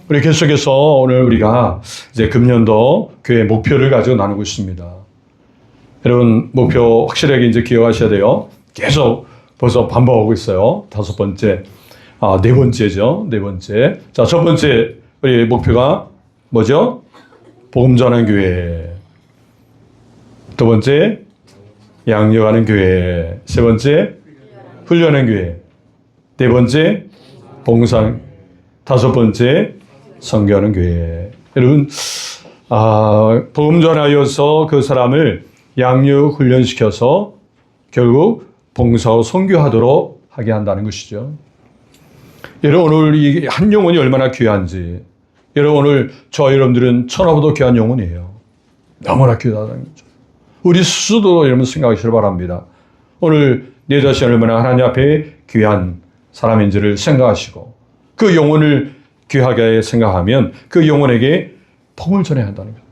우리 계속해서 오늘 우리가 이제 금년도 교회 목표를 가지고 나누고 있습니다. 여러분, 목표 확실하게 이제 기억하셔야 돼요. 계속 벌써 반복하고 있어요. 다섯 번째, 네 번째죠. 네 번째. 자, 첫 번째 우리 목표가 뭐죠? 복음 전하는 교회. 두 번째, 양육하는 교회. 세 번째, 훈련하는 교회. 네 번째, 봉사. 다섯 번째, 선교하는 교회. 여러분, 복음 전하여서 그 사람을 양육 훈련시켜서 결국 봉사와 선교하도록 하게 한다는 것이죠. 여러분, 오늘 이 한 영혼이 얼마나 귀한지. 여러분, 오늘 저와 여러분들은 천하보다 귀한 영혼이에요. 너무나 귀하다는 거죠. 우리 스스로도 여러분 생각하시길 바랍니다. 오늘 내 자신이 얼마나 하나님 앞에 귀한 사람인지를 생각하시고 그 영혼을 귀하게 생각하면 그 영혼에게 복음을 전해야 한다는 거예요.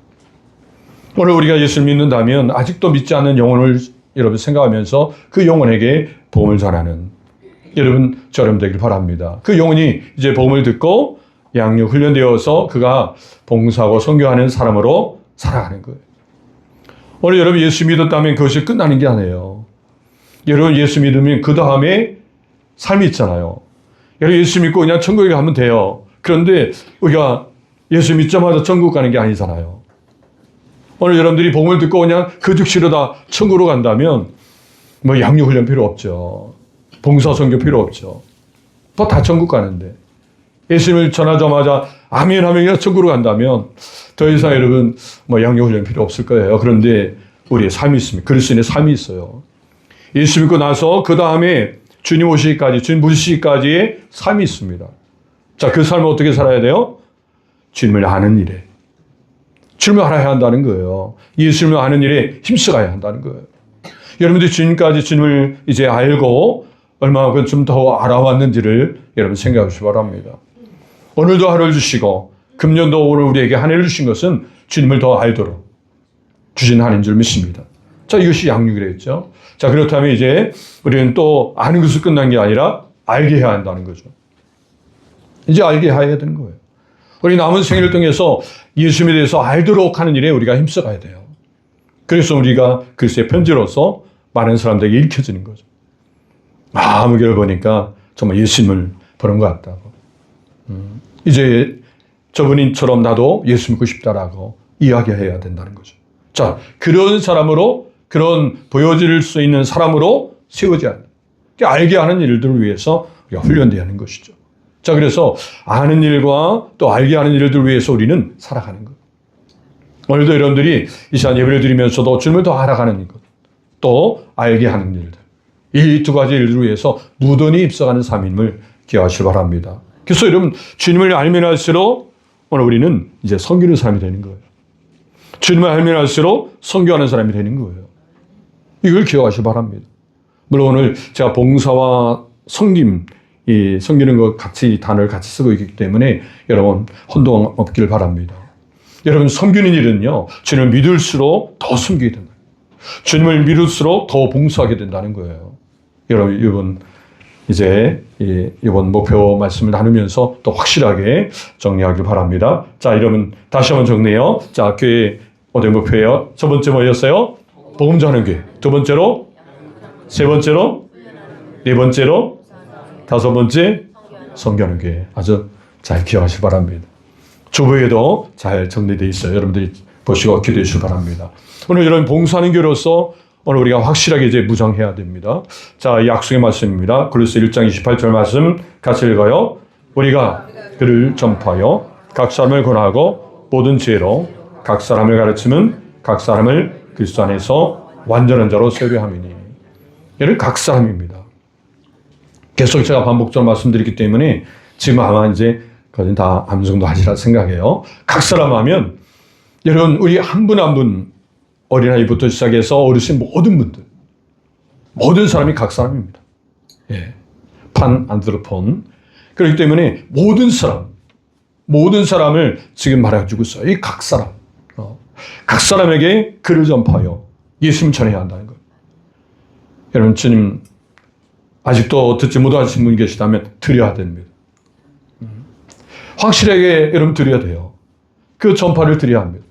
오늘 우리가 예수를 믿는다면 아직도 믿지 않는 영혼을 여러분 생각하면서 그 영혼에게 복음을 전하는 저럼 되길 바랍니다. 그 영혼이 이제 복음을 듣고 양육 훈련되어서 그가 봉사하고 선교하는 사람으로 살아가는 거예요. 오늘 여러분 예수 믿었다면 그것이 끝나는 게 아니에요. 여러분 예수 믿으면 그 다음에 삶이 있잖아요. 여러분 예수 믿고 그냥 천국에 가면 돼요. 그런데 우리가 예수 믿자마자 천국 가는 게 아니잖아요. 오늘 여러분들이 복음을 듣고 그냥 그 즉시로 다 천국으로 간다면 뭐 양육 훈련 필요 없죠. 봉사 선교 필요 없죠. 또 다 천국 가는데 예수님을 전하자마자 아멘 하면 그냥 천국으로 간다면 더 이상 여러분 뭐 양육 훈련 필요 없을 거예요. 그런데 우리의 삶이 있습니다. 그리스도인의 삶이 있어요. 예수 믿고 나서 그 다음에 주님 오시기까지, 주님 부르시기까지의 삶이 있습니다. 자, 그 삶을 어떻게 살아야 돼요? 주님을 아는 일에. 주님을 알아야 한다는 거예요. 예수님을 아는 일에 힘써가야 한다는 거예요. 여러분들이 주님을 이제 알고 얼마만큼 좀 더 알아왔는지를 여러분 생각해 주시기 바랍니다. 오늘도 하루를 주시고 금년도 오늘 우리에게 한 해를 주신 것은 주님을 더 알도록 주신 한 해인 줄 믿습니다. 자, 이것이 양육이라 했죠. 자, 그렇다면 이제 우리는 또 아는 것을 끝난 게 아니라 알게 해야 한다는 거죠. 이제 알게 해야 되는 거예요. 우리 남은 생애를 통해서 예수님에 대해서 알도록 하는 일에 우리가 힘써가야 돼요. 그래서 우리가 그리스도의 편지로서 많은 사람들에게 읽혀지는 거죠. 마음을 보니까 정말 예수님을 보는 것 같다고. 이제 저분인처럼 나도 예수 믿고 싶다라고 이야기해야 된다는 거죠. 자, 그런 사람으로, 그런 보여질 수 있는 사람으로 세워져야 한다. 알게 하는 일들을 위해서 우리가 훈련돼야 하는 것이죠. 자, 그래서 아는 일과 또 알게 하는 일들을 위해서 우리는 살아가는 것. 오늘도 여러분들이 이 시간 예배를 드리면서도 주님을 더 알아가는 것, 또 알게 하는 일들. 이 두 가지 일들을 위해서 무던히 입성하는 삶임을 기억하시기 바랍니다. 그래서 여러분, 주님을 알면 할수록 오늘 우리는 이제 섬기는 사람이 되는 거예요. 주님을 알면 할수록 섬교하는 사람이 되는 거예요. 이걸 기억하시기 바랍니다. 물론 오늘 제가 봉사와 섬김, 이 섬기는 것 같이 단어를 같이 쓰고 있기 때문에 여러분 혼동 없기를 바랍니다. 여러분 섬기는 일은요, 주님을 믿을수록 더 섬기게 된다. 주님을 믿을수록 더 봉사하게 된다는 거예요. 여러분 이번 이제 이번 목표 말씀을 나누면서 또 확실하게 정리하길 바랍니다. 자, 여러분 다시 한번 정리해요. 자, 교회 어디 목표예요? 첫 번째 뭐였어요? 복음 전하는 교회. 두 번째로, 세 번째로, 네 번째로, 다섯 번째 선교하는 교회. 아주 잘 기억하시기 바랍니다. 주보에도 잘 정리되어 있어요. 여러분들이 보시고 기도해 주시기 바랍니다. 오늘 여러분 봉사하는 교회로서 오늘 우리가 확실하게 이제 무장해야 됩니다. 자, 이 약속의 말씀입니다. 골로새 1장 28절 말씀 같이 읽어요. 우리가 그를 전파하여 각 사람을 권하고 모든 지혜로 각 사람을 가르치면 각 사람을 그리스도 안에서 완전한 자로 세우려 함이니. 얘는 각 사람입니다. 계속 제가 반복적으로 말씀드리기 때문에 지금 아마 이제 거진 다 어느 정도 하시라 생각해요. 각 사람 하면 여러분 우리 한 분 한 분 어린아이부터 시작해서 어르신 모든 분들, 모든 사람이 각 사람입니다. 예. 판 안드로폰. 그렇기 때문에 모든 사람을 지금 말해주고 있어요. 이 각 사람. 각 사람에게 글을 전파하여 예수님 전해야 한다는 거예요. 여러분, 주님 아직도 듣지 못하신 분이 계시다면 드려야 됩니다. 확실하게 여러분 드려야 돼요. 그 전파를 드려야 합니다.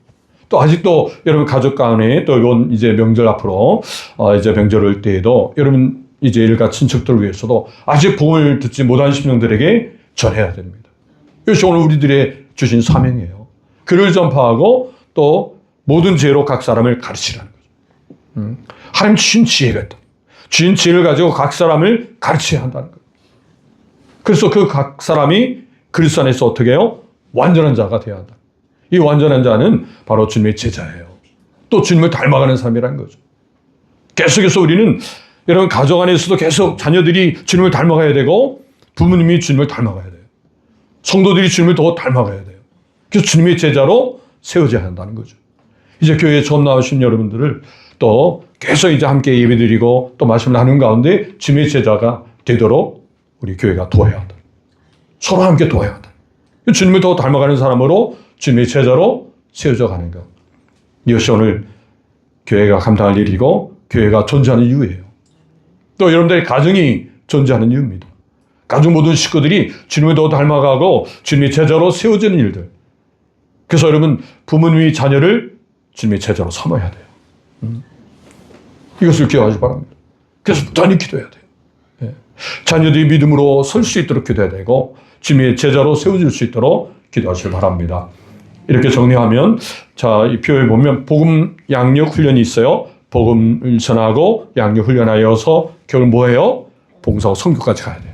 또 아직도 여러분 가족 간에 또 이번 이제 명절 앞으로 이제 명절 올 때에도 여러분 이제 일가 친척들을 위해서도 아직 복음을 듣지 못한 심령들에게 전해야 됩니다. 이것이 오늘 우리들의 주신 사명이에요. 글을 전파하고 또 모든 지혜로 각 사람을 가르치라는 거죠. 하나님 주신 지혜가 있다. 주신 지혜를 가지고 각 사람을 가르쳐야 한다는 거예요. 그래서 그 각 사람이 그리스도 안에서 어떻게 해요? 완전한 자가 되어야 한다. 이 완전한 자는 바로 주님의 제자예요. 또 주님을 닮아가는 삶이라는 거죠. 계속해서 우리는 여러분 가족 안에서도 계속 자녀들이 주님을 닮아가야 되고 부모님이 주님을 닮아가야 돼요. 성도들이 주님을 더 닮아가야 돼요. 그래서 주님의 제자로 세워져야 한다는 거죠. 이제 교회에 처음 나오신 여러분들을 또 계속 이제 함께 예배드리고 또 말씀을 나누는 가운데 주님의 제자가 되도록 우리 교회가 도와야 한다. 서로 함께 도와야 한다. 주님을 더 닮아가는 사람으로 주님의 제자로 세워져 가는 것. 이것이 오늘 교회가 감당할 일이고 교회가 존재하는 이유예요. 또 여러분들의 가정이 존재하는 이유입니다. 가족 모든 식구들이 주님을 더 닮아가고 주님의 제자로 세워지는 일들. 그래서 여러분 부모님이 자녀를 주님의 제자로 삼아야 돼요. 이것을 기억하시기 바랍니다. 그래서 부단히 기도해야 돼요. 네. 자녀들이 믿음으로 설 수 있도록 기도해야 되고 주님의 제자로 세워질 수 있도록 기도하시기 바랍니다. 이렇게 정리하면 자, 이 표에 보면 복음 양육 훈련이 있어요. 복음을 전하고 양육 훈련하여서 결국 뭐예요? 봉사하고 선교까지 가야 돼요.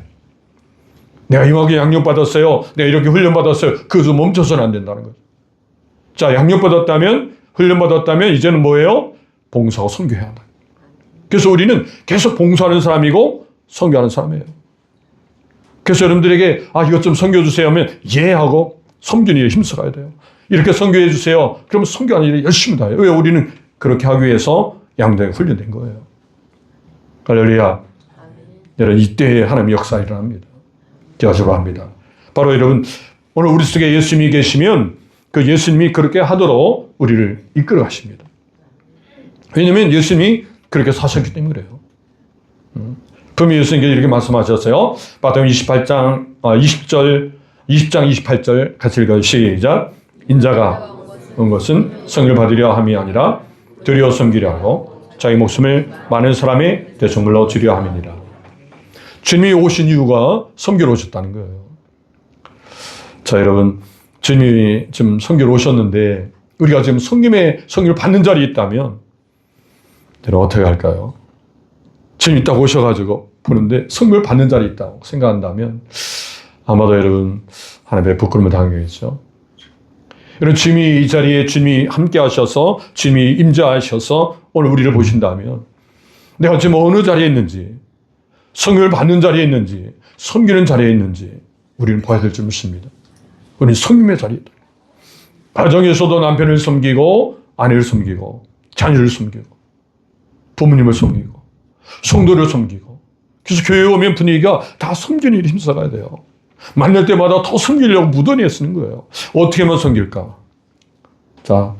내가 임하게 양육받았어요. 내가 이렇게 훈련받았어요. 그것도 멈춰서는 안 된다는 거죠. 자, 양육받았다면 훈련받았다면 이제는 뭐예요? 봉사하고 선교해야 한다. 그래서 우리는 계속 봉사하는 사람이고 선교하는 사람이에요. 그래서 여러분들에게 이것 좀 선교해 주세요 하면 예 하고 섬기는 일에 힘써가야 돼요. 이렇게 선교해 주세요. 그러면 선교하는 일에 열심히 다해요. 왜? 우리는 그렇게 하기 위해서 양육에 훈련된 거예요. 할렐루야. 여러분 이때에 하나님의 역사가 일어납니다. 기억하시기 합니다. 바로 여러분 오늘 우리 속에 예수님이 계시면 그 예수님이 그렇게 하도록 우리를 이끌어 가십니다. 왜냐하면 예수님이 그렇게 사셨기 때문에 그래요. 분명히 예수님께서 이렇게 말씀하셨어요. 마태복음 20장 28절 같이 읽어요. 시작. 인자가 온 것은 성을 받으려 함이 아니라 드려 섬기려 하고 자기 목숨을 많은 사람의 대속물로 주려 함이니라. 주님이 오신 이유가 섬기러 오셨다는 거예요. 자, 여러분 주님이 지금 섬기러 오셨는데 우리가 지금 성령을 받는 자리에 있다면 여러분 어떻게 할까요? 주님이 딱 오셔가지고 보는데 성령을 받는 자리에 있다고 생각한다면 아마도 여러분 하나님의 부끄러움을 당하겠죠. 여러분 주님이 이 자리에 주님이 함께 하셔서 주님이 임재하셔서 오늘 우리를 보신다면 내가 지금 어느 자리에 있는지 성령을 받는 자리에 있는지 섬기는 자리에 있는지 우리는 봐야 될 줄 믿습니다. 우리는 성령의 자리에 있다. 가정에서도 남편을 섬기고 아내를 섬기고 자녀를 섬기고 부모님을 섬기고 성도를 섬기고 그래서 교회에 오면 분위기가 다 섬기는 일에 힘써가야 돼요. 만날 때마다 더 섬기려고 무던히 애쓰는 거예요. 어떻게 하면 섬길까? 자,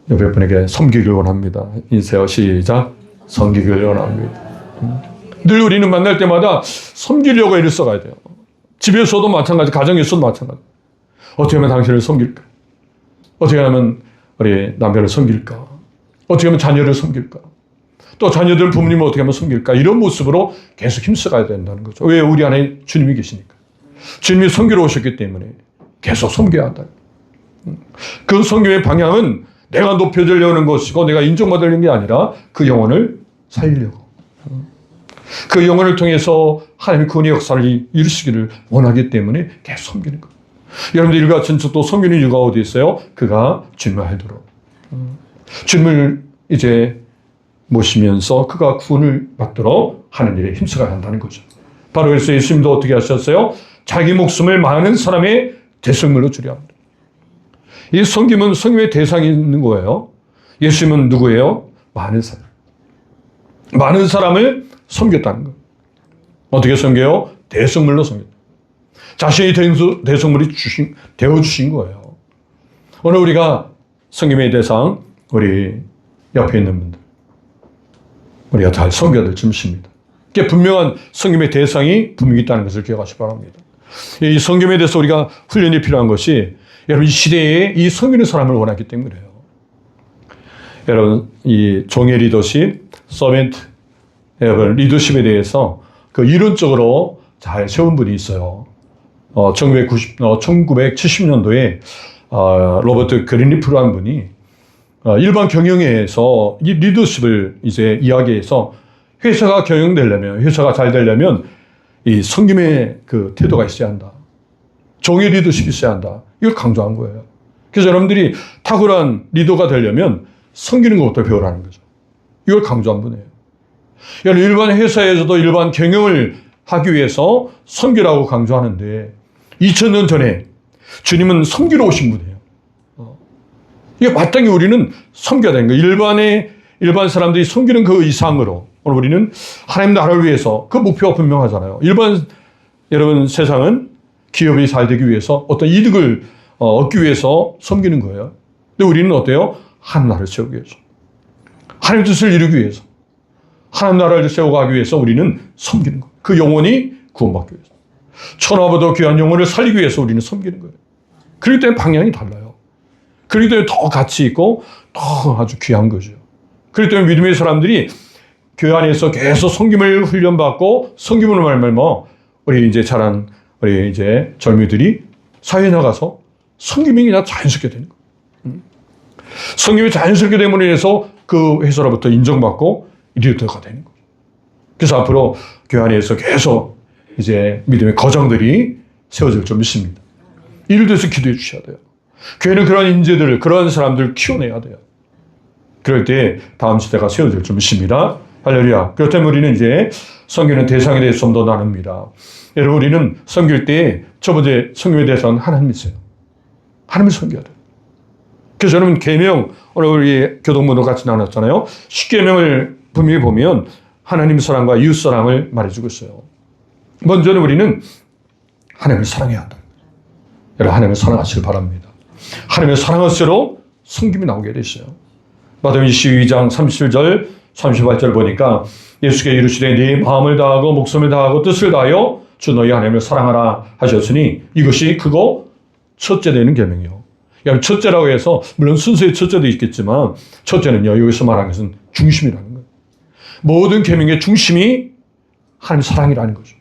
옆에 분에게 섬기길 원합니다. 인세요. 시작. 섬기길 원합니다. 늘 우리는 만날 때마다 섬기려고 애를 써가야 돼요. 집에서도 마찬가지, 가정에서도 마찬가지. 어떻게 하면 당신을 섬길까? 어떻게 하면 우리 남편을 섬길까? 어떻게 하면 자녀를 섬길까? 또 자녀들 부모님을 어떻게 하면 섬길까? 이런 모습으로 계속 힘써가야 된다는 거죠. 왜? 우리 안에 주님이 계시니까. 주님이 섬기러 오셨기 때문에 계속 섬겨야 한다. 그 섬김의 방향은 내가 높여지려는 것이고 내가 인정받으려는 게 아니라 그 영혼을 살리려고. 그 영혼을 통해서 하나님의 구원의 역사를 이루시기를 원하기 때문에 계속 섬기는 거예요. 여러분들 일가 친척도 섬기는 이유가 어디 있어요? 그가 주님을 알도록. 주님을 이제 모시면서 그가 구원을 받도록 하는 일에 힘써가야 한다는 거죠. 바로 그래서 예수님도 어떻게 하셨어요? 자기 목숨을 많은 사람의 대속물로 주려 합니다. 이 섬김은 섬김의 대상이 있는 거예요. 예수님은 누구예요? 많은 사람. 많은 사람을 섬겼다는 거예요. 어떻게 섬겨요? 대속물로 섬겼다. 자신이 대속물이 되어주신 거예요. 오늘 우리가 섬김의 대상, 우리 옆에 있는 분들, 우리가 잘 섬겨야 될 점입니다. 분명한 섬김의 대상이 분명히 있다는 것을 기억하시기 바랍니다. 이 섬김에 대해서 우리가 훈련이 필요한 것이 여러분 이 시대에 이 섬기는 사람을 원하기 때문이에요. 여러분 이 종의 리더십, 서벤트, 여러분 리더십에 대해서 그 이론적으로 잘 세운 분이 있어요. 1970년도에 로버트 그린리프라는 분이 일반 경영에서 이 리더십을 이제 이야기해서 회사가 경영되려면, 회사가 잘 되려면 이 섬김의 그 태도가 있어야 한다. 종의 리더십이 있어야 한다. 이걸 강조한 거예요. 그래서 여러분들이 탁월한 리더가 되려면 섬기는 것부터 배우라는 거죠. 이걸 강조한 분이에요. 여러분 일반 회사에서도 일반 경영을 하기 위해서 섬기라고 강조하는데 2000년 전에 주님은 섬기러 오신 분이에요. 이게 마땅히 우리는 섬겨야 되는 거예요. 일반 사람들이 섬기는 그 이상으로 오늘 우리는 하나님 나라를 위해서 그 목표가 분명하잖아요. 여러분 세상은 기업이 잘 되기 위해서 어떤 이득을 얻기 위해서 섬기는 거예요. 근데 우리는 어때요? 하나님 나라를 세우기 위해서. 하나님 뜻을 이루기 위해서. 하나님 나라를 세워가기 위해서 우리는 섬기는 거예요. 그 영혼이 구원받기 위해서. 천하보다 귀한 영혼을 살리기 위해서 우리는 섬기는 거예요. 그렇기 때문에 방향이 달라요. 그렇기 때문에 더 가치 있고 더 아주 귀한 거죠. 그렇기 때문에 믿음의 사람들이 교회 안에서 계속 섬김을 훈련받고 섬김으로 말미암아 우리 이제 자란 우리 이제 젊이들이 사회에 나가서 섬김이 그냥 자연스럽게 되는 거예요. 섬김이 자연스럽게 됨으로 인해서 그 회사로부터 인정받고 리더가 되는 거예요. 그래서 앞으로 교회 안에서 계속 이제 믿음의 거장들이 세워질 줄 믿습니다. 이를 위해서 기도해 주셔야 돼요. 교회는 그런 인재들, 그런 사람들을 키워내야 돼요. 그럴 때 다음 시대가 세워질 줄 믿습니다. 할렐루야. 그렇다면 우리는 이제 섬기는 대상에 대해서 좀 더 나눕니다. 여러분 우리는 섬길 때 첫 번째 섬김에 대해서는 하나님 있어요. 하나님을 섬겨야 돼요. 그래서 여러분 계명, 오늘 우리 교동문도 같이 나눴잖아요. 10계명을 분명히 보면 하나님 사랑과 이웃 사랑을 말해주고 있어요. 먼저는 우리는 하나님을 사랑해야 한다. 여러분 하나님을 사랑하시길 바랍니다. 하나님을 사랑할수록 섬김이 나오게 돼 있어요. 마태복음 22장 37절 38절 보니까 예수께 이르시되 네 마음을 다하고 목숨을 다하고 뜻을 다하여 주 너희 하나님을 사랑하라 하셨으니 이것이 크고 첫째 되는 계명이요. 여러분 첫째라고 해서 물론 순서의 첫째도 있겠지만 첫째는요 여기서 말하는 것은 중심이라는 거예요. 모든 계명의 중심이 하나님 사랑이라는 거죠.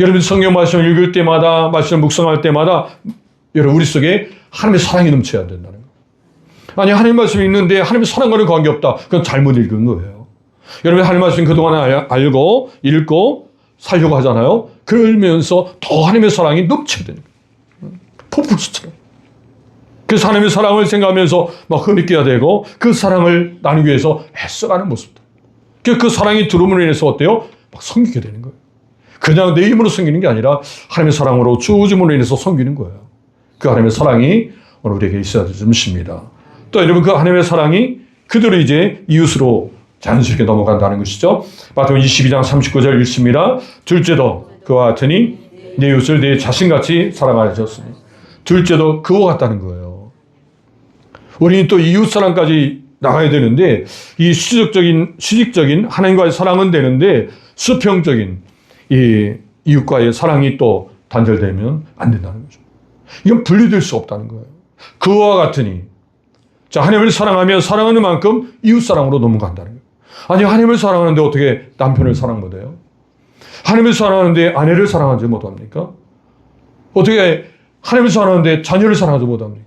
여러분 성경 말씀을 읽을 때마다 말씀을 묵상할 때마다 여러분 우리 속에 하나님의 사랑이 넘쳐야 된다는 거예요. 아니 하나님 말씀이 있는데 하나님의 사랑과는 관계없다. 그건 잘못 읽은 거예요. 여러분 하나님 말씀 그동안 알고 읽고 살려고 하잖아요. 그러면서 더 하나님의 사랑이 넘쳐야 되는 거예요. 폭풍수처럼. 그래서 하나님의 사랑을 생각하면서 막 흐느껴야 되고 그 사랑을 나누기 위해서 애써가는 모습들. 그 사랑이 들어옴으로 인해서 어때요? 막 섬기게 되는 거예요. 그냥 내 힘으로 섬기는 게 아니라 하나님의 사랑으로 주어짐으로 인해서 섬기는 거예요. 그 하나님의 사랑이 오늘 우리에게 있어야 될 것입니다. 또 여러분 그 하나님의 사랑이 그대로 이제 이웃으로 자연스럽게 넘어간다는 것이죠. 마태복음 22장 39절 읽습니다. 둘째도 그와 같으니 내 이웃을 내 자신같이 사랑하셨으니 둘째도 그와 같다는 거예요. 우리는 또 이웃 사랑까지 나가야 되는데 이 수직적인 하나님과의 사랑은 되는데 수평적인 이 이웃과의 사랑이 또 단절되면 안 된다는 거죠. 이건 분리될 수 없다는 거예요. 그와 같으니 자 하나님을 사랑하면 사랑하는 만큼 이웃 사랑으로 넘어간다는 거예요. 아니 하나님을 사랑하는데 어떻게 남편을 사랑 못해요? 하나님을 사랑하는데 아내를 사랑하지 못합니까? 어떻게 하나님을 사랑하는데 자녀를 사랑하지 못합니까?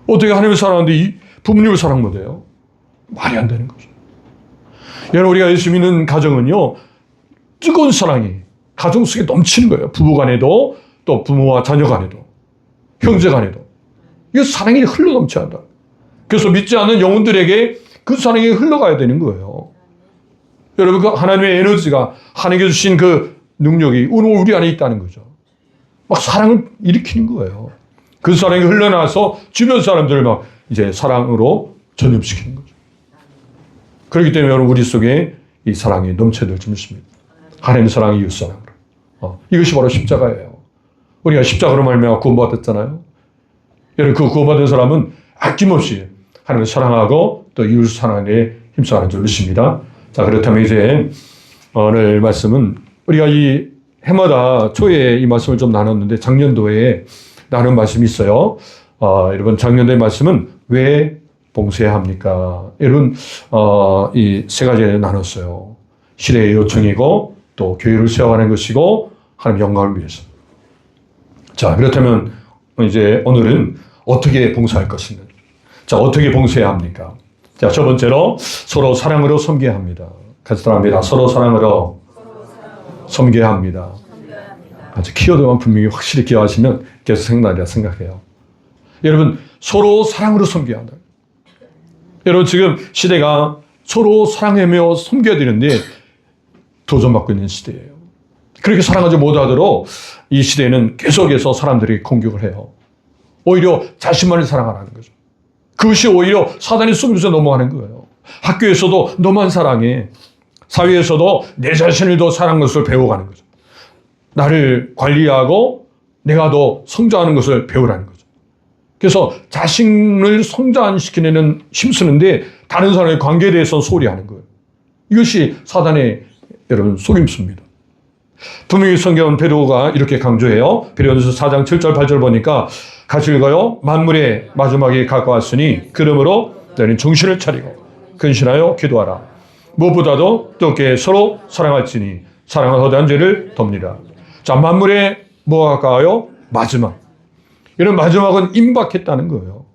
어떻게 하나님을 사랑하는데 부모님을 사랑 못해요? 말이 안 되는 거죠. 여러분 우리가 예수 믿는 가정은요 뜨거운 사랑이 가정 속에 넘치는 거예요. 부부 간에도 또 부모와 자녀 간에도 형제 간에도 이 사랑이 흘러 넘쳐야 한다. 그래서 믿지 않는 영혼들에게 그 사랑이 흘러가야 되는 거예요. 여러분 그 하나님의 에너지가 하나님께 주신 그 능력이 우리 안에 있다는 거죠. 막 사랑을 일으키는 거예요. 그 사랑이 흘러나와서 주변 사람들을 막 이제 사랑으로 전염시키는 거죠. 그렇기 때문에 여러분 우리 속에 이 사랑이 넘쳐야 될 줄 믿습니다. 하나님의 사랑이 이웃 사랑으로. 이것이 바로 십자가예요. 우리가 십자가로 말미암아 구원받았잖아요. 여러분 그 구원받은 사람은 아낌없이 하나님을 사랑하고 또 이웃을 사랑하는 데 힘써가는 줄 믿습니다. 자 그렇다면 이제 오늘 말씀은 우리가 이 해마다 초에 이 말씀을 좀 나눴는데 작년도에 나눈 말씀이 있어요. 여러분 작년도의 말씀은 왜 봉사해야 합니까? 여러분 이 세 가지를 나눴어요. 시대의 요청이고 또 교회를 세워가는 것이고 하나님 영광을 위해서. 자, 그렇다면 이제 오늘은 어떻게 봉사할 것인가? 자, 어떻게 봉사해야 합니까? 자, 첫 번째로 서로 사랑으로 섬겨야 합니다. 같이 따라합니다. 서로 사랑으로 섬겨야 합니다. 아주 키워드만 분명히 확실히 기억하시면 계속 생각나리라 생각해요. 여러분, 서로 사랑으로 섬겨야 한다. 여러분, 지금 시대가 서로 사랑하며 섬겨야 되는데 도전받고 있는 시대예요. 그렇게 사랑하지 못하도록 이 시대에는 계속해서 사람들이 공격을 해요. 오히려 자신만을 사랑하라는 거죠. 그것이 오히려 사단의 속임수에 넘어가는 거예요. 학교에서도 너만 사랑해. 사회에서도 내 자신을 더 사랑하는 것을 배워가는 거죠. 나를 관리하고 내가 더 성장하는 것을 배우라는 거죠. 그래서 자신을 성장시키는 힘쓰는데 다른 사람의 관계에 대해서 소홀히 하는 거예요. 이것이 사단의 여러분 속임수입니다. 분명히 성경은 베드로가 이렇게 강조해요. 베드로전서 4장 7절 8절 보니까 같이 읽어요. 만물의 마지막이 가까웠으니 그러므로 너희는 정신을 차리고 근신하여 기도하라. 무엇보다도 뜨겁게 서로 사랑할지니 사랑은 허다한 죄를 덮니라. 자, 만물의 뭐가 가까워요? 마지막. 이런 마지막은 임박했다는 거예요.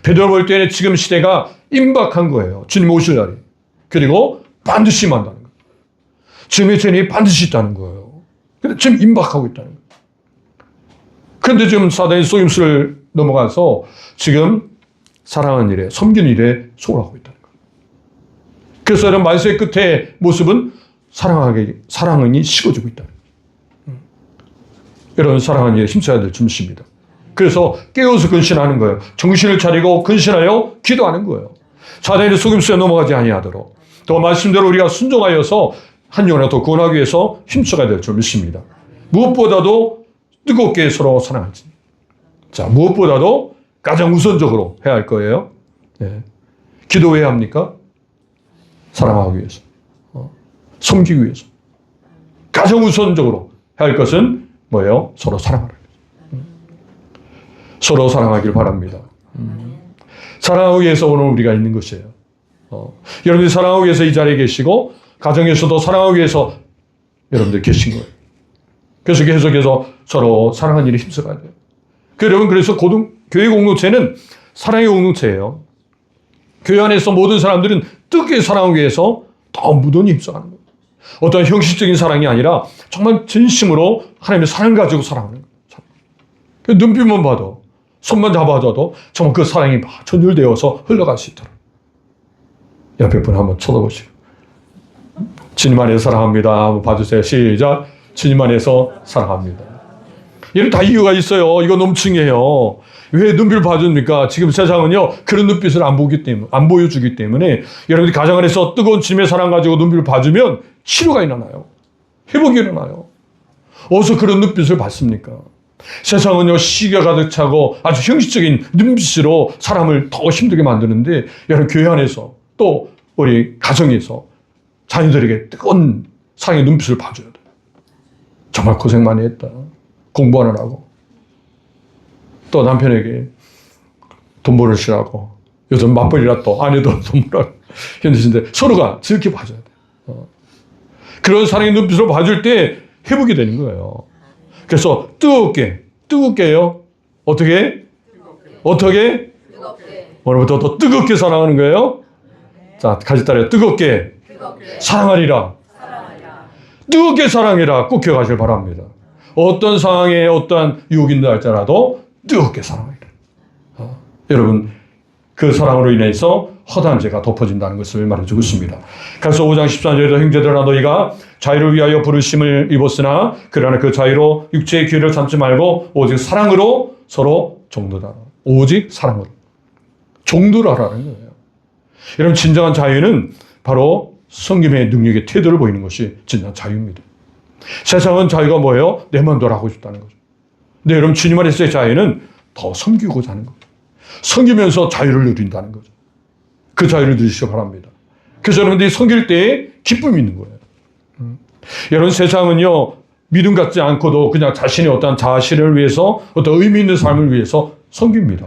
베드로 볼 때는 지금 시대가 임박한 거예요. 주님 오실 날이. 그리고 반드시 만나는 거예요. 주님의 전이 반드시 있다는 거예요. 근데 지금 임박하고 있다는 거예요. 그런데 지금 사단의 속임수를 넘어가서 지금 사랑하는 일에, 섬기는 일에 소홀하고 있다는 거예요. 그래서 이런 말세의 끝의 모습은 사랑이 식어지고 있다는 거예요. 이런 사랑하는 일에 힘써야 될 줄입니다. 그래서 깨어서 근신하는 거예요. 정신을 차리고 근신하여 기도하는 거예요. 사단의 속임수에 넘어가지 아니하도록. 또 말씀대로 우리가 순종하여서 한 영혼을 더 구원하기 위해서 힘써야 될 줄 믿습니다. 무엇보다도 뜨겁게 서로 사랑하지. 자, 무엇보다도 가장 우선적으로 해야 할 거예요. 네. 기도 왜 합니까? 사랑하기 위해서. 섬기기 위해서. 가장 우선적으로 해야 할 것은 뭐예요? 서로 사랑하라. 서로 사랑하길 바랍니다. 사랑하기 위해서 오늘 우리가 있는 것이에요. 여러분들이 사랑하기 위해서 이 자리에 계시고 가정에서도 사랑하기 위해서 여러분들 계신 거예요. 그래서 계속해서 서로 사랑하는 일에 힘써가야 돼요. 여러분, 그래서 교회 공동체는 사랑의 공동체예요. 교회 안에서 모든 사람들은 뜨겁게 사랑하기 위해서 더 무던히 힘써가는 거예요. 어떤 형식적인 사랑이 아니라 정말 진심으로 하나님의 사랑을 가지고 사랑하는 거예요. 눈빛만 봐도 손만 잡아줘도 정말 그 사랑이 막 전율되어서 흘러갈 수 있도록. 옆에 분 한번 쳐다보시고. 주님 안에서 사랑합니다. 한번 봐주세요. 시작. 주님 안에서 사랑합니다. 이런 다 이유가 있어요. 이거 너무 중요해요. 왜 눈빛을 봐줍니까? 지금 세상은요, 그런 눈빛을 안 보여주기 때문에 여러분들이 가정 안에서 뜨거운 주님의 사랑 가지고 눈빛을 봐주면 치료가 일어나요. 회복이 일어나요. 어디서 그런 눈빛을 받습니까? 세상은요, 시기가 가득 차고 아주 형식적인 눈빛으로 사람을 더 힘들게 만드는데 여러분 교회 안에서 또 우리 가정에서 자녀들에게 뜨거운 사랑의 눈빛을 봐줘야 돼요. 정말 고생 많이 했다. 공부하느라고. 또 남편에게 돈 벌으시라고. 요즘 맞벌이라 또 아내도 돈 벌라고 힘드신데 서로가 지렇게 봐줘야 돼요. 그런 사랑의 눈빛으로 봐줄 때 회복이 되는 거예요. 그래서 뜨겁게요. 어떻게? 오늘부터 더 뜨겁게 사랑하는 거예요. 자, 같이 따라해요. 뜨겁게 사랑하리라. 뜨겁게 사랑해라. 꼭 기억하시길 바랍니다. 어떤 상황에 어떠한 유혹인다 할지라도 뜨겁게 사랑하리라. 여러분, 그 사랑으로 인해서 허다한 죄가 덮어진다는 것을 말해주고 있습니다. 그래서 5장 13절에도 형제들아 너희가 자유를 위하여 부르심을 입었으나 그러나 그 자유로 육체의 기회를 참지 말고 오직 사랑으로 서로 종도하라. 오직 사랑으로. 종도를 하라는 거예요. 여러분, 진정한 자유는 바로 섬김의 능력의 태도를 보이는 것이 진정한 자유입니다. 세상은 자유가 뭐예요? 내 마음대로 하고 싶다는 거죠. 근데 여러분, 주님 안에서의 자유는 더 섬기고자 하는 겁니다. 섬기면서 자유를 누린다는 거죠. 그 자유를 누리시기 바랍니다. 그래서 여러분들이 섬길 때에 기쁨이 있는 거예요. 여러분, 세상은요, 믿음 갖지 않고도 그냥 자신의 어떤 자신을 위해서 어떤 의미 있는 삶을 위해서 섬깁니다.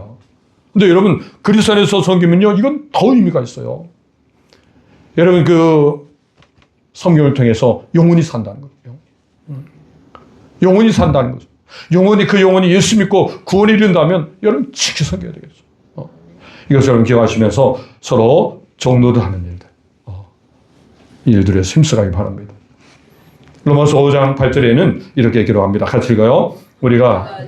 근데 여러분, 그리스도 안에서 섬기면요, 이건 더 의미가 있어요. 여러분, 그 성경을 통해서 영혼이 산다는 거예요. 영혼이 산다는 거죠. 그 영혼이 예수 믿고 구원을 이룬다면 여러분 지키 섬겨야 되겠죠. 이것을 여러분 기억하시면서 서로 정노도하는 일들에 힘쓰라기 바랍니다. 로마서 5장 8절에는 이렇게 기록합니다. 같이 읽어요. 우리가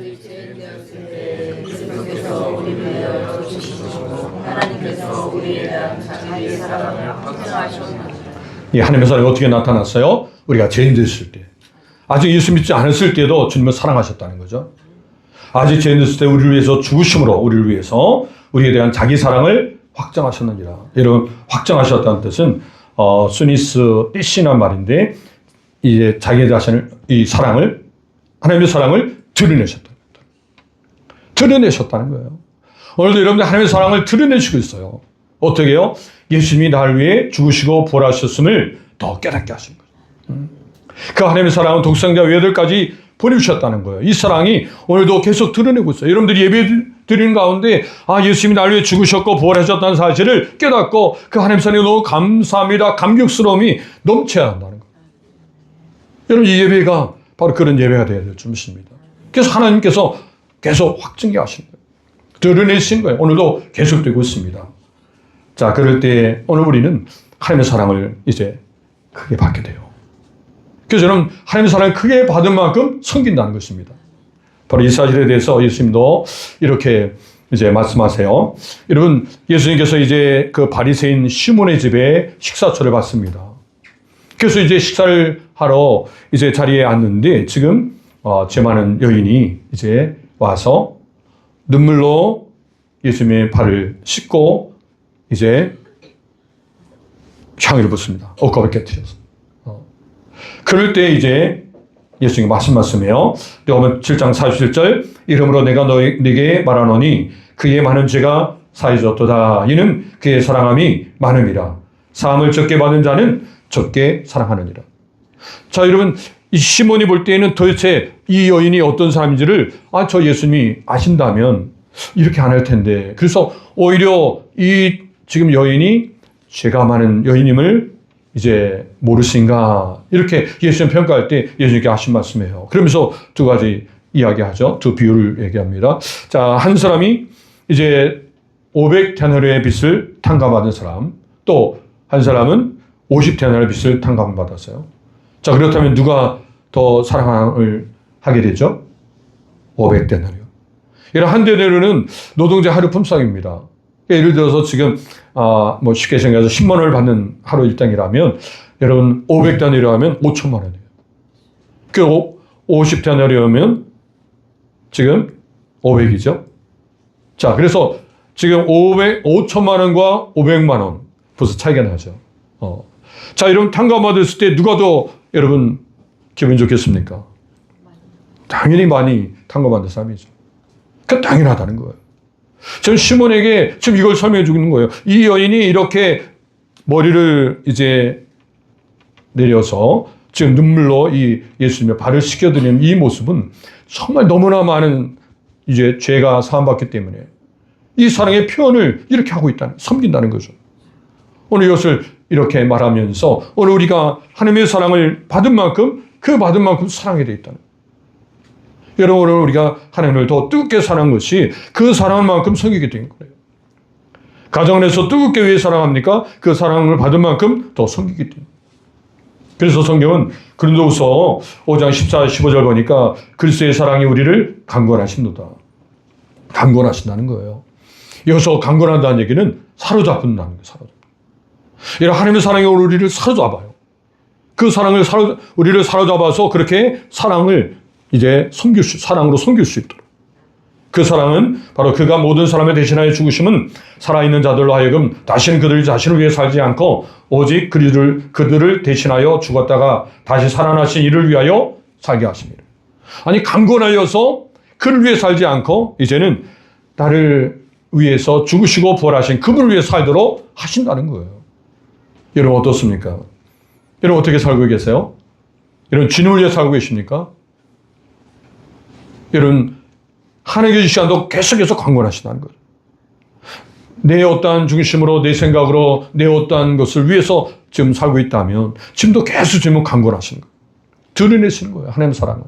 이 하나님의 사랑이 어떻게 나타났어요? 우리가 죄인 됐을 때, 아직 예수 믿지 않았을 때도 주님을 사랑하셨다는 거죠. 아직 죄인 됐을 때 우리를 위해서 죽으심으로 우리를 위해서 우리에 대한 자기 사랑을 확정하셨느니라. 여러분, 확정하셨다는 뜻은 스니스 띠시란 말인데, 이제 자기 자신을, 이 사랑을, 하나님의 사랑을 드러내셨다는 거예요. 오늘도 여러분들 하나님의 사랑을 드러내시고 있어요. 어떻게 해요? 예수님이 나를 위해 죽으시고 부활하셨음을 더 깨닫게 하신 거죠. 그 하나님의 사랑은 독생자 외아들까지 보내주셨다는 거예요. 이 사랑이 오늘도 계속 드러내고 있어요. 여러분들이 예배 드리는 가운데 예수님이 나를 위해 죽으셨고 부활하셨다는 사실을 깨닫고 그 하나님의 사랑에 너무 감사합니다. 감격스러움이 넘쳐야 한다는 거예요. 여러분, 이 예배가 바로 그런 예배가 되어야 될 줄 믿습니다. 그래서 하나님께서 계속 확증해 하신 거예요. 드러내신 거예요. 오늘도 계속되고 있습니다. 자, 그럴 때 오늘 우리는 하나님의 사랑을 이제 크게 받게 돼요. 그래서 저는 하나님의 사랑을 크게 받은 만큼 섬긴다는 것입니다. 바로 이 사실에 대해서 예수님도 이렇게 이제 말씀하세요. 여러분, 예수님께서 이제 그 바리새인 시몬의 집에 식사초를 받습니다. 그래서 이제 식사를 하러 이제 자리에 앉는데 지금 죄 많은 여인이 이제 와서 눈물로 예수님의 발을 씻고 이제 향유를 붓습니다. 옷가을 깨뜨려서. 그럴 때 이제 예수님이 말씀해요. 요한복음 7장 47절, 이러므로 내가 네게 말하노니 그의 많은 죄가 사해졌도다. 이는 그의 사랑함이 많음이라. 사함을 적게 받은 자는 적게 사랑하느니라. 자, 여러분, 이 시몬이 볼 때에는 도대체 이 여인이 어떤 사람인지를 저 예수님이 아신다면 이렇게 안 할 텐데, 그래서 오히려 이 지금 여인이 죄가 많은 여인임을 이제 모르신가, 이렇게 예수님 평가할 때 예수님께 하신 말씀이에요. 그러면서 두 가지 이야기하죠. 두 비유를 얘기합니다. 자, 한 사람이 이제 500데나리온의 빚을 탕감받은 사람, 또 한 사람은 50데나리온의 빚을 탕감받았어요. 자, 그렇다면 누가 더 사랑을 하게 되죠? 500데나리온. 이런 한 데나리온은 노동자 하루 품삯입니다. 예를 들어서 지금 뭐 쉽게 생각해서 10만 원을 받는 하루 일당이라면 여러분 500데나리온 하면 5천만 원이에요. 그 50데나리온이면 지금 500이죠. 자, 그래서 지금 5천만 원과 500만 원 벌써 차이가 나죠. 자, 여러분 탕감받았을 때 누가 더 여러분 기분 좋겠습니까? 당연히 많이 탕감받는 사람이죠. 그 당연하다는 거예요. 저는 시몬에게 지금 이걸 설명해 주는 거예요. 이 여인이 이렇게 머리를 이제 내려서 지금 눈물로 이 예수님의 발을 씻겨드리는 이 모습은 정말 너무나 많은 이제 죄가 사함받기 때문에 이 사랑의 표현을 이렇게 하고 있다는, 섬긴다는 거죠. 오늘 이것을 이렇게 말하면서 오늘 우리가 하나님의 사랑을 받은 만큼 그 받은 만큼 사랑해야 돼 있다는. 여러분, 오늘 우리가 하나님을 더 뜨겁게 사랑한 것이 그 사랑한 만큼 섬기게 된 거예요. 가정 안에서 뜨겁게 왜 사랑합니까? 그 사랑을 받은 만큼 더 섬기게 된 거예요. 그래서 성경은 고린도후서 5장 14, 15절 보니까 그리스도의 사랑이 우리를 강권하신도다. 강권하신다는 거예요. 여기서 강권한다는 얘기는 사로잡는다는 거예요. 사로잡는. 이런 하나님의 사랑이 우리를 사로잡아요. 그 사랑을 우리를 사로잡아서 그렇게 사랑을 이제 사랑으로 섬길 수 있도록. 그 사랑은 바로 그가 모든 사람을 대신하여 죽으심은 살아있는 자들로 하여금 다시는 그들 자신을 위해 살지 않고 오직 그들을 대신하여 죽었다가 다시 살아나신 이를 위하여 살게 하십니다. 아니, 강권하여서 그를 위해 살지 않고 이제는 나를 위해서 죽으시고 부활하신 그분을 위해 살도록 하신다는 거예요. 여러분 어떻습니까? 여러분 어떻게 살고 계세요? 이런 주님을 위해 살고 계십니까? 이런 하나님의 시간도 계속해서 강권하신다는 거죠. 내 어떠한 중심으로, 내 생각으로, 내 어떠한 것을 위해서 지금 살고 있다면 지금도 계속 지금 강권하시는 거예요. 드러내시는 거예요. 하나님의 사랑을.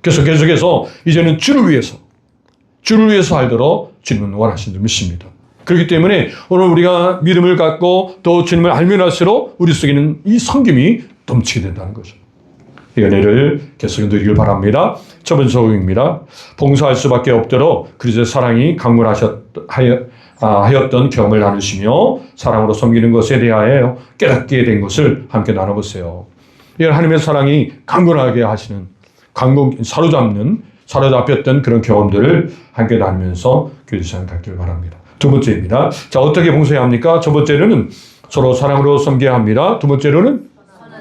그래서 계속해서 이제는 주를 위해서 살도록 주님은 원하시는 줄 믿습니다. 그렇기 때문에 오늘 우리가 믿음을 갖고 또 주님을 알면 할수록 우리 속에는 이 섬김이 넘치게 된다는 거죠. 이 은혜를 계속 누리길 바랍니다. 첫 번째 소극입니다. 봉사할 수밖에 없도록 그리스도의 사랑이 하였던 경험을 나누시며 사랑으로 섬기는 것에 대하여 깨닫게 된 것을 함께 나눠보세요. 이건 하나님의 사랑이 강건하게 하시는, 사로잡혔던 그런 경험들을 함께 나누면서 교회 시간 갖기를 바랍니다. 두 번째입니다. 자, 어떻게 봉사해야 합니까? 첫 번째로는 서로 사랑으로 섬겨야 합니다. 두 번째로는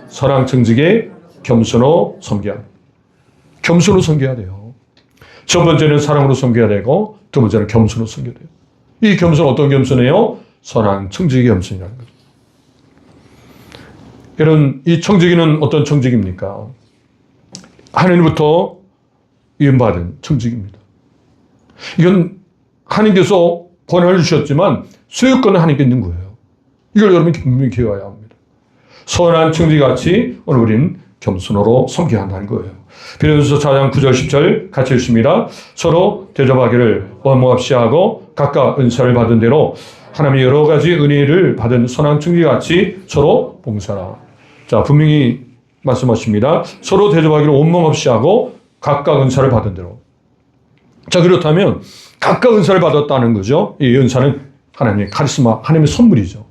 사랑 청직에 겸손으로 섬겨야 합니다. 겸손으로 섬겨야 돼요. 첫 번째는 사랑으로 섬겨야 되고 두 번째는 겸손으로 섬겨야 돼요. 이 겸손은 어떤 겸손이에요? 선한 청지기 겸손이라는 거죠. 이런 이 청지기는 어떤 청지기입니까? 하나님부터 위임받은 청지기입니다. 이건 하나님께서 권한을 주셨지만 소유권은 하나님께 있는 거예요. 이걸 여러분이 분명히 기억해야 합니다. 선한 청지기같이 오늘 우리는 겸손으로 섬겨야 한다는 거예요. 베드로전서 4장 9절 10절 같이 읽습니다. 서로 대접하기를 원모없이 하고 각각 은사를 받은 대로 하나님의 여러 가지 은혜를 받은 선한 청지기같이 서로 봉사하라. 자, 분명히 말씀하십니다. 서로 대접하기를 원모없이 하고 각각 은사를 받은 대로. 자, 그렇다면 각각 은사를 받았다는 거죠. 이 은사는 하나님의 카리스마, 하나님의 선물이죠.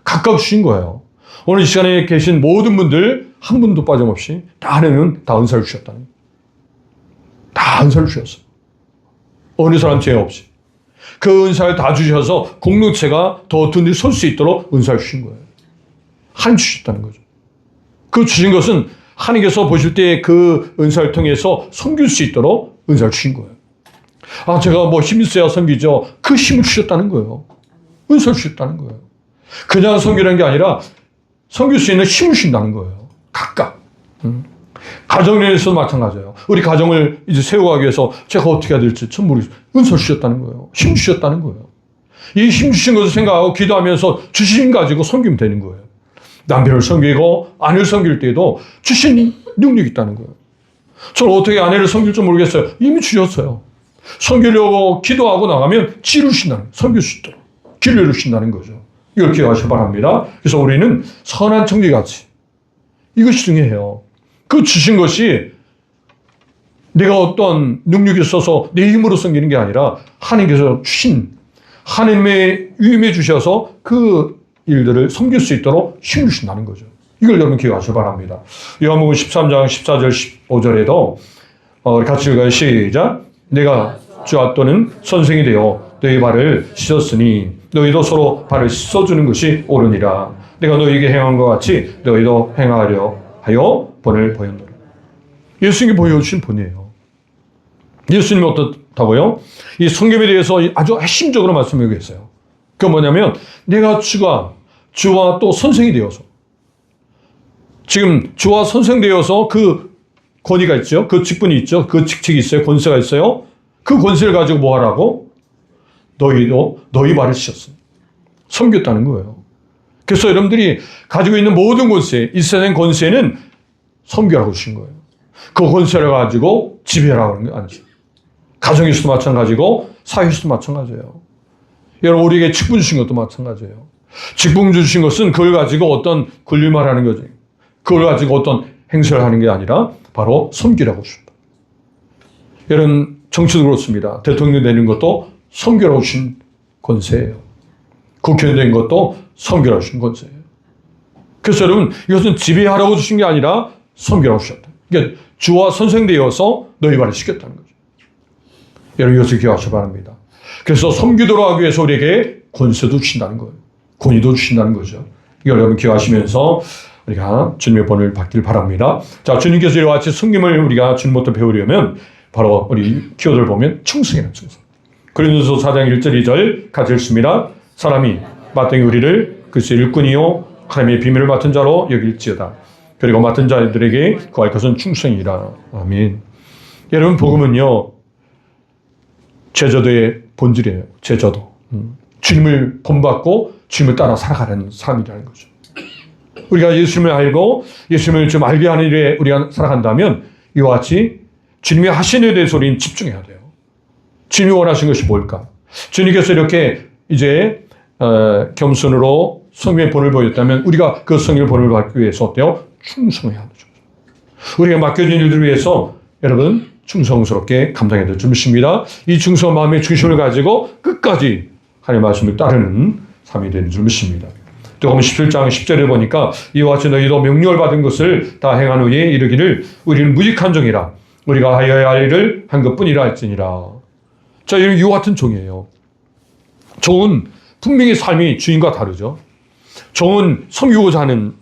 각각 주신 거예요. 오늘 이 시간에 계신 모든 분들 한 분도 빠짐없이 다 하나님은 다 은사를 주셨다는 거예요. 다 은사를 주셨어요. 어느 사람 죄 없이. 그 은사를 다 주셔서 공동체가 더 든든히 설 수 있도록 은사를 주신 거예요. 하나님 주셨다는 거죠. 그 주신 것은 하나님께서 보실 때 그 은사를 통해서 섬길 수 있도록 은사를 주신 거예요. 아, 제가 뭐 힘이 있어야 섬기죠. 그 힘을 주셨다는 거예요. 은사를 주셨다는 거예요. 그냥 섬기는 게 아니라 섬길 수 있는 힘을 주신다는 거예요. 각각. 가정에서도 마찬가지예요. 우리 가정을 이제 세워가기 위해서 제가 어떻게 해야 될지 참 모르겠어요. 은사를 주셨다는 거예요. 힘 주셨다는 거예요. 이 힘 주신 것을 생각하고 기도하면서 주신 힘 가지고 섬기면 되는 거예요. 남편을 섬기고 아내를 섬길 때도 주신 능력이 있다는 거예요. 저는 어떻게 아내를 섬길 줄 모르겠어요. 이미 주셨어요. 섬기려고 기도하고 나가면 지를 주신다는 거예요. 섬길 수 있도록. 길을 열으신다는 거죠. 이걸 기억하셔야 바랍니다. 그래서 우리는 선한 청지기같이. 이것이 중요해요. 그 주신 것이 내가 어떤 능력이 있어서 내 힘으로 섬기는 게 아니라 하나님께서 주신, 하나님의 위임해 주셔서 그 일들을 섬길 수 있도록 힘을 주신다는 거죠. 이걸 여러분 기억하셔야 바랍니다. 요한복음 13장 14절 15절에도 같이 읽어요. 시작. 내가 주와 또는 선생이 되어 너희 발을 씻었으니 너희도 서로 발을 씻어주는 것이 옳으니라. 내가 너희에게 행한 것 같이 너희도 행하려 하여 본을 보였노라. 예수님이 보여주신 본이에요. 예수님이 어떻다고요? 이 성경에 대해서 아주 핵심적으로 말씀하고 계세요. 그건 뭐냐면 내가 주와 또 선생이 되어서, 지금 주와 선생 되어서 그 권위가 있죠. 그 직분이 있죠. 그 직책이 있어요. 권세가 있어요. 그 권세를 가지고 뭐 하라고? 너희도 너희 발을 씻었습니다. 섬겼다는 거예요. 그래서 여러분들이 가지고 있는 모든 권세, 이 세상 권세는 섬겨라고 주신 거예요. 그 권세를 가지고 지배하라고 하는 게 아니죠. 가정에서도 마찬가지고 사회에서도 마찬가지예요. 여러분, 우리에게 직분 주신 것도 마찬가지예요. 직분 주신 것은 그걸 가지고 어떤 권리만 하는 거지. 그걸 가지고 어떤 행세를 하는 게 아니라 바로 섬기라고 주신다. 여러분, 정치도 그렇습니다. 대통령 되는 것도 섬기라고 주신 권세예요. 국회의원 된 것도 섬기라고 주신 권세예요. 그래서 여러분, 이것은 지배하라고 주신 게 아니라 섬기라고 주셨다. 그러니까 주와 선생 되어서 너희 발을 씻겼다는 거죠. 여러분, 이것을 기억하셔야 바랍니다. 그래서 섬기도록 하기 위해서 우리에게 권세도 주신다는 거예요. 권위도 주신다는 거죠. 이걸 여러분 기억하시면서 우리가 주님의 본을 받길 바랍니다. 자, 주님께서 이와 같이 섬김을 우리가 주님부터 배우려면 바로 우리 키워드를 보면 충성이라는 충성. 고린도서 4장 1절 2절 같이 읽습니다. 사람이 마땅히 우리를 그리스도의 일꾼이요 하나님의 비밀을 맡은 자로 여길지어다. 그리고 맡은 자들에게 구할 것은 충성이라. 아멘. 여러분, 복음은요, 제자도의 본질이에요. 제자도. 주님을 본받고 주님을 따라 살아가는 삶이라는 거죠. 우리가 예수님을 알고 예수님을 좀 알게 하는 일에 우리가 살아간다면 이와 같이 주님이 하신 일에 대해서 우리는 집중해야 돼요. 주님이 원하신 것이 뭘까? 주님께서 이렇게 이제 겸손으로 성령의 본을 보였다면 우리가 그 성령의 본을 받기 위해서 어때요? 충성해야 하죠. 우리가 맡겨진 일들을 위해서 여러분 충성스럽게 감당해야 될 줄입니다. 이 충성 마음의 중심을 가지고 끝까지 하나님의 말씀을 따르는 삶이 되는 줄 믿습니다. 또 17장 10절에 보니까 이와 같이 너희도 명령을 받은 것을 다 행한 후에 이르기를 우리는 무익한 종이라 우리가 하여야 할 일을 한 것뿐이라 할지니라. 자, 이와 같은 종이에요. 종은 분명히 삶이 주인과 다르죠. 종은 섬기고자 하는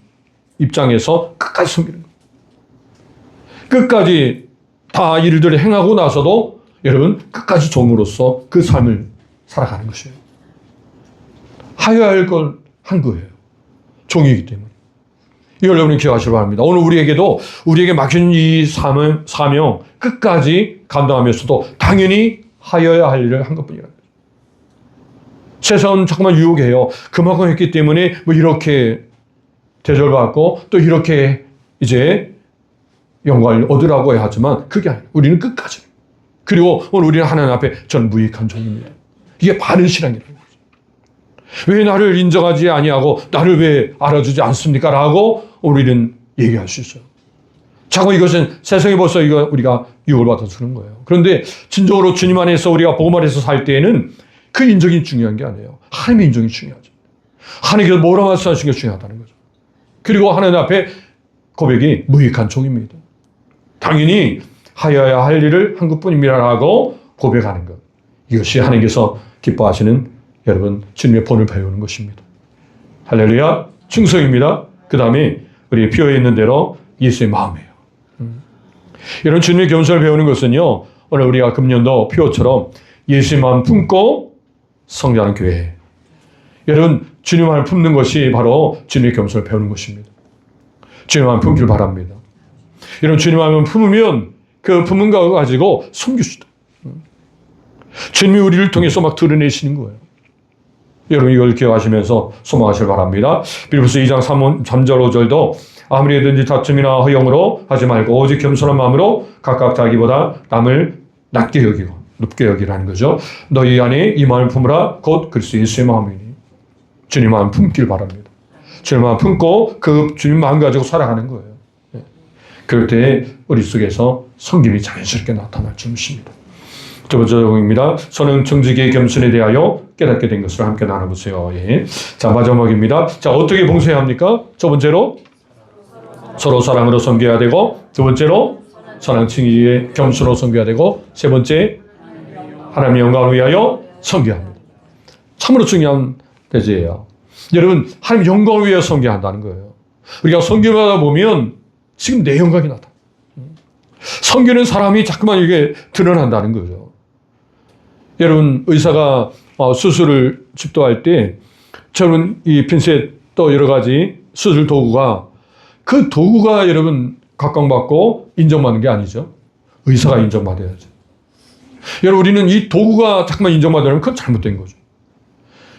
입장에서 끝까지 섬기는 거예요. 끝까지 다 일들을 행하고 나서도 여러분 끝까지 종으로서 그 삶을 살아가는 것이에요. 하여야 할 걸 한 거예요. 종이기 때문에. 이걸 여러분이 기억하시기 바랍니다. 오늘 우리에게 맡긴 이 사명 끝까지 감당하면서도 당연히 하여야 할 일을 한 것뿐이라는 거죠. 세상은 잠깐만 유혹해요. 그만큼 했기 때문에 뭐 이렇게 대접받고 또 이렇게 이제 영광을 얻으라고 해야 하지만 그게 아니에요. 우리는 끝까지. 그리고 오늘 우리는 하나님 앞에 전 무익한 종입니다. 이게 바른 신앙이라는 거죠. 왜 나를 인정하지 아니하고 나를 왜 알아주지 않습니까? 라고 우리는 얘기할 수 있어요. 자꾸 이것은 세상에 벌써 우리가 유혹을 받아서 그런 거예요. 그런데 진정으로 주님 안에서 우리가 복음 안에서 살 때에는 그 인정이 중요한 게 아니에요. 하나님의 인정이 중요하죠. 하나님께서 뭐라 말씀하신 게 중요하다는 거죠. 그리고 하나님 앞에 고백이 무익한 종입니다. 당연히 하여야 할 일을 한 것뿐입니다라고 고백하는 것. 이것이 하나님께서 기뻐하시는 여러분 주님의 본을 배우는 것입니다. 할렐루야. 충성입니다. 그 다음에 우리 피어에 있는 대로 예수의 마음이에요. 이런 주님의 겸손을 배우는 것은요. 오늘 우리가 금년도 피어처럼 예수의 마음 품고 성장하는 교회. 여러분 주님 마음을 품는 것이 바로 주님의 겸손을 배우는 것입니다. 주님 마음 품기를 바랍니다. 이런 주님 마음을 품으면 그 품은 거 가지고 섬깁시다. 주님이 우리를 통해서 막 드러내시는 거예요. 여러분 이걸 기억하시면서 소망하시길 바랍니다. 빌립보서 2장 3절 5절도 아무리 해든지 다툼이나 허영으로 하지 말고 오직 겸손한 마음으로 각각 자기보다 남을 낮게 여기고 높게 여기라는 거죠. 너희 안에 이 마음을 품으라 곧 그리스도 예수의 마음이니. 주님 마음 품길 바랍니다. 주님 마음 품고 그 주님 마음 가지고 살아가는 거예요. 그럴 때 우리 속에서 성김이 자연스럽게 나타날 줄 믿습니다. 두 번째 적용입니다. 선행 청지기의 겸손에 대하여 깨닫게 된 것을 함께 나눠보세요. 예. 자, 마지막입니다. 자, 어떻게 봉사해야 합니까? 첫 번째로 서로 사랑으로 섬겨야 되고, 두 번째로 선행 청지기의 겸손으로 섬겨야 되고, 세 번째 하나님의 영광을 위하여 섬겨야 합니다. 참으로 중요한 대제예요. 여러분, 하나님 영광을 위하여 섬겨야 한다는 거예요. 우리가 섬김하다 보면 지금 내 영광이 나타나. 섬기는 사람이 자꾸만 이게 드러난다는 거죠. 여러분 의사가 수술을 집도할 때 저는 이 핀셋 또 여러 가지 수술 도구가 그 도구가 여러분 각광받고 인정받는 게 아니죠. 의사가 인정받아야죠. 여러분 우리는 이 도구가 자꾸만 인정받으면 그건 잘못된 거죠.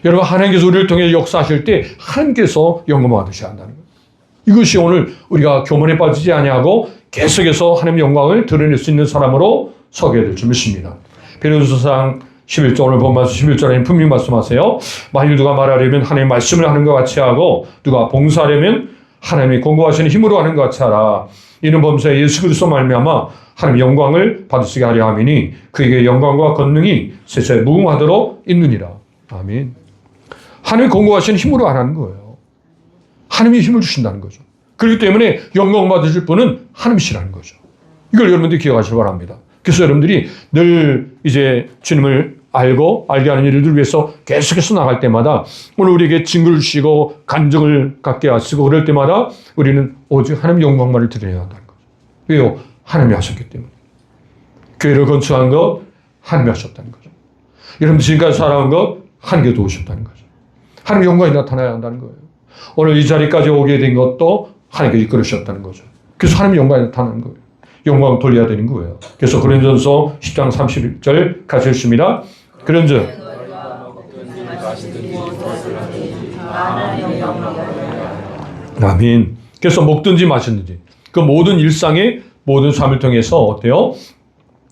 여러분 하나님께서 우리를 통해 역사하실 때 하나님께서 영광 받으셔야 한다는 거예요. 이것이 오늘 우리가 교만에 빠지지 아니하고 계속해서 하나님의 영광을 드러낼 수 있는 사람으로 서게 될 줄 믿습니다. 베드로서상 11장 오늘 본 말씀 11절에 분명히 말씀하세요. 만일 누가 말하려면 하나님의 말씀을 하는 것 같이 하고 누가 봉사하려면 하나님이 공고하시는 힘으로 하는 것 같이 하라. 이는 범사에 예수 그리스도 말미암아 하나님의 영광을 받으시게 하려 함이니 그에게 영광과 권능이 세세에 무궁하도록 있느니라. 아멘. 하나님이 공고하시는 힘으로 안 하는 거예요. 하나님이 힘을 주신다는 거죠. 그렇기 때문에 영광 받으실 분은 하나님이시라는 거죠. 이걸 여러분들이 기억하시기 바랍니다. 그래서 여러분들이 늘 이제 주님을 알고 알게 하는 일을 위해서 계속해서 나갈 때마다 오늘 우리에게 증거를 주시고 간증을 갖게 하시고 그럴 때마다 우리는 오직 하나님의 영광만을 드려야 한다는 거죠. 왜요? 하나님이 하셨기 때문에. 교회를 건축한 것 하나님이 하셨다는 거죠. 여러분 지금까지 살아온 것 하나님께 도우셨다는 거죠. 하나님의 영광이 나타나야 한다는 거예요. 오늘 이 자리까지 오게 된 것도 하나님께 이끌으셨다는 거죠. 그래서 하나님의 영광이 나타나는 거예요. 영광을 돌려야 되는 거예요. 그래서 고린도전서 10장 31절 같이 읽습니다. 그런즉 아멘. 그래서 먹든지 마시든지 그 모든 일상의 모든 삶을 통해서 어때요?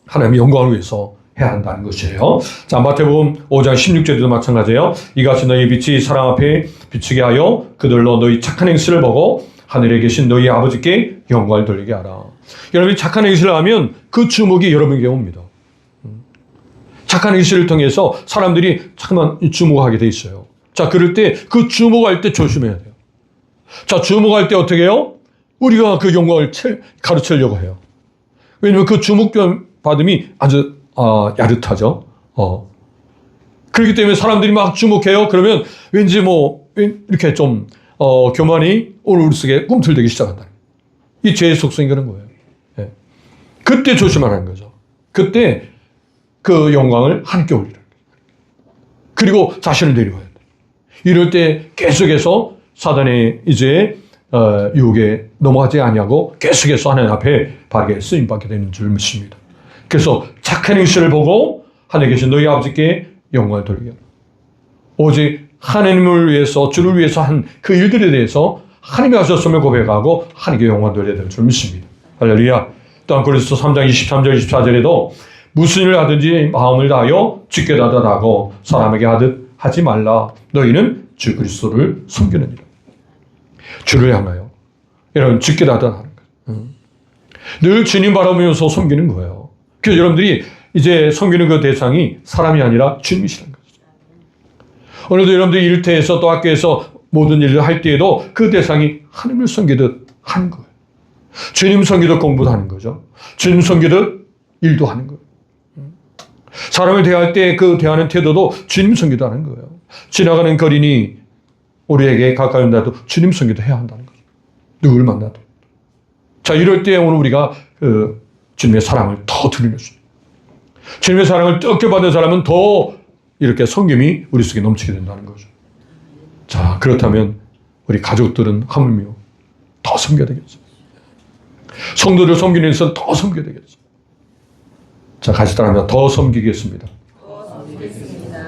하나님의 영광을 위해서 해야 한다는 것이에요. 자, 마태복음 5장 16절에도 마찬가지예요. 이같이 너희 빛이 사람 앞에 비추게 하여 그들로 너희 착한 행실을 보고 하늘에 계신 너희 아버지께 영광을 돌리게 하라. 여러분이 착한 행실을 하면 그 주목이 여러분에게 옵니다. 착한 행실을 통해서 사람들이 잠깐만 주목하게 돼 있어요. 자, 그럴 때 그 주목할 때 조심해야 돼요. 자, 주목할 때 어떻게 해요? 우리가 그 영광을 가르치려고 해요. 왜냐하면 그 주목 받음이 아주 야릇하죠. 그렇기 때문에 사람들이 막 주목해요. 그러면 왠지 이렇게 좀 교만이 오늘 우리 속에 꿈틀대기 시작한다. 이 죄의 속성이 그런 거예요. 예. 그때 조심하라는 거죠. 그때 그 영광을 하나님께 올리라는 거예요. 그리고 자신을 내려와야 돼요. 이럴 때 계속해서 사단의 이제 유혹에 넘어가지 아니하고 계속해서 하나님 앞에 바르게 쓰임받게 되는 줄 믿습니다. 그래서 착한 행실을 보고 하늘에 계신 너희 아버지께 영광을 돌리게 하라. 오직 하나님을 위해서 주를 위해서 한 그 일들에 대해서 하나님이 하셨음을 고백하고 하나님께 영광을 돌려야 될 줄 믿습니다. 할렐루야. 또한 고린도서 3장 23절 24절에도 무슨 일을 하든지 마음을 다하여 주께 다하고 사람에게 하듯 하지 말라. 너희는 주 그리스도를 섬기느니라. 주를 향하여 여러분 주께 다하는 거예요. 늘 주님 바라보면서 섬기는 거예요. 그래서 여러분들이 이제 섬기는 그 대상이 사람이 아니라 주님이시라는 거죠. 오늘도 여러분들이 일터에서 또 학교에서 모든 일을 할 때에도 그 대상이 하나님을 섬기듯 하는 거예요. 주님 섬기듯 공부도 하는 거죠. 주님 섬기듯 일도 하는 거예요. 사람을 대할 때 그 대하는 태도도 주님 섬기듯 하는 거예요. 지나가는 거린이 우리에게 가까이 온다도 주님 섬기도 해야 한다는 거죠. 누굴 만나도. 자, 이럴 때 오늘 우리가 주님의 사랑을 더 드리는 수 있어요. 주님의 사랑을 떡게 받은 사람은 더 이렇게 섬김이 우리 속에 넘치게 된다는 거죠. 자, 그렇다면 우리 가족들은 하물며 더 섬겨야 되겠죠. 성도를 섬기는 데서 더 섬겨야 되겠죠. 자, 같이 따라하면 더 섬기겠습니다.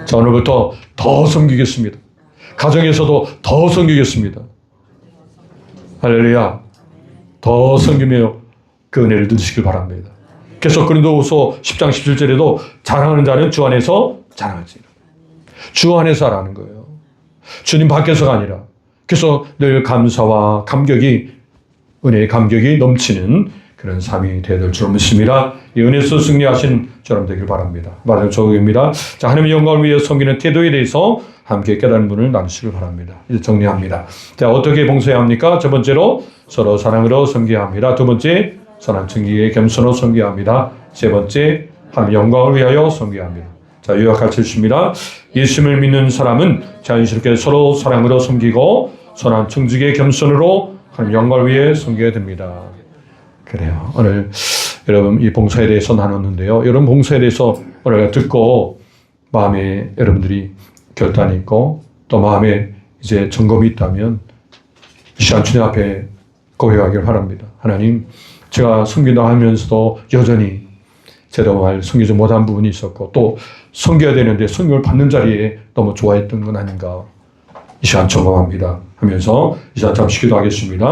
자, 오늘부터 더 섬기겠습니다. 가정에서도 더 섬기겠습니다. 할렐루야. 더 섬기며 그 은혜를 누리시길 바랍니다. 그래서 고린도후서 10장 17절에도 자랑하는 자는 주 안에서 자랑하지. 주 안에서 하라는 거예요. 주님 밖에서가 아니라. 그래서 늘 감사와 감격이 은혜의 감격이 넘치는 그런 삶이 되어야 될 줄 믿습니다. 이 은혜에서 승리하신 저럼 되길 바랍니다. 마지막 조국입니다. 자, 하나님의 영광을 위해 섬기는 태도에 대해서 함께 깨닫는 분을 나누시길 바랍니다. 이제 정리합니다. 자, 어떻게 봉사해야 합니까? 첫 번째로 서로 사랑으로 섬겨야 합니다. 두 번째, 선한 증기에 겸손으로 섬겨야 합니다. 세 번째, 하나님의 영광을 위하여 섬겨야 합니다. 자, 요약 같이 읽습니다. 예수님을 믿는 사람은 자연스럽게 서로 사랑으로 섬기고 선한 청지기의 겸손으로 하나님 영광을 위해 섬겨야 됩니다. 그래요. 오늘 여러분 이 봉사에 대해서 나눴는데요. 여러분 봉사에 대해서 오늘 듣고 마음에 여러분들이 결단이 있고 또 마음에 이제 점검이 있다면 이 시간 주님 앞에 고백하길 바랍니다. 하나님, 제가 섬긴다 하면서도 여전히 제대로 말 섬기지 못한 부분이 있었고 또 섬겨야 되는데 섬김을 받는 자리에 너무 좋아했던 건 아닌가 이 시간 점검합니다 하면서 이 시간 잠시 기도하겠습니다.